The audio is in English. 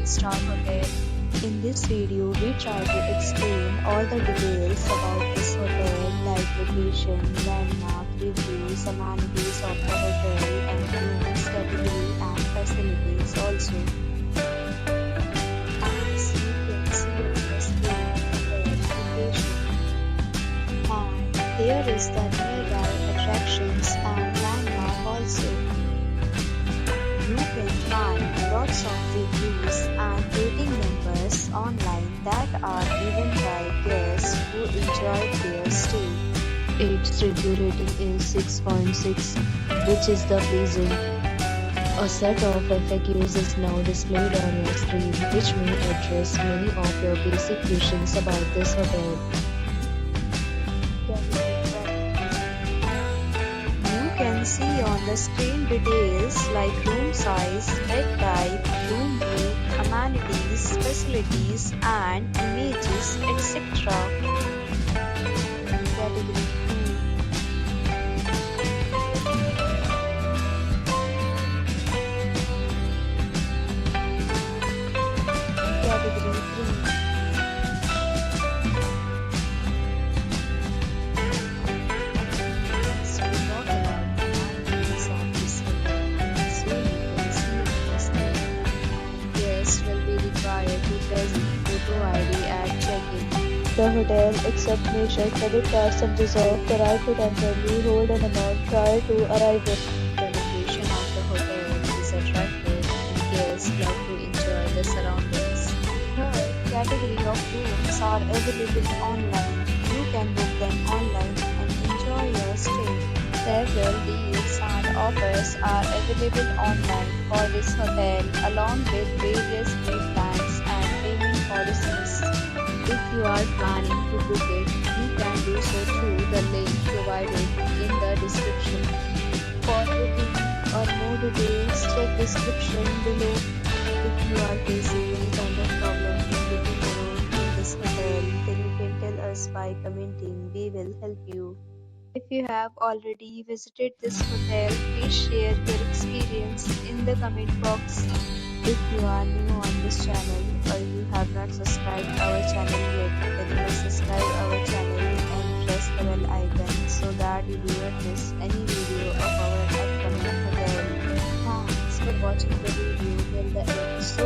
5-star hotel. In this video, we try to explain all the details about this hotel like location, landmark, reviews, amenities of the hotel, and rooms category and facilities also. As you can see on the screen, hotel location. And here is the nearby attractions and landmark also. You can find lots of reviews and rating numbers online that are given by guests who enjoyed their stay. Its review rating is 6.6, which is the pleasing. A set of FAQs is now displayed on your screen, which may address many of your basic questions about this hotel. You can see on the screen details like room size, bed type, room view, amenities, facilities, and images, etc. Category 2. Category 3. The hotel accepts major credit cards and reserves the right to temporarily hold an amount prior to arrival. The location of the hotel is attractive and guests love to enjoy the surroundings. Here, category of rooms are available online. You can book them online and enjoy your stay. Several deals and offers are available online for this hotel along with various free plans and payment policies. If you are planning to book it, you can do so through the link provided in the description. For booking or more details, check description below. If you are facing any kind of problem in booking a room in this hotel, then you can tell us by commenting. We will help you. If you have already visited this hotel, please share your experience in the comment box. If you are new on this channel or you have not subscribed our channel yet, then you must subscribe our channel and press the bell icon so that you do not miss any video of our upcoming hotel. Thanks for watching the video till the end. So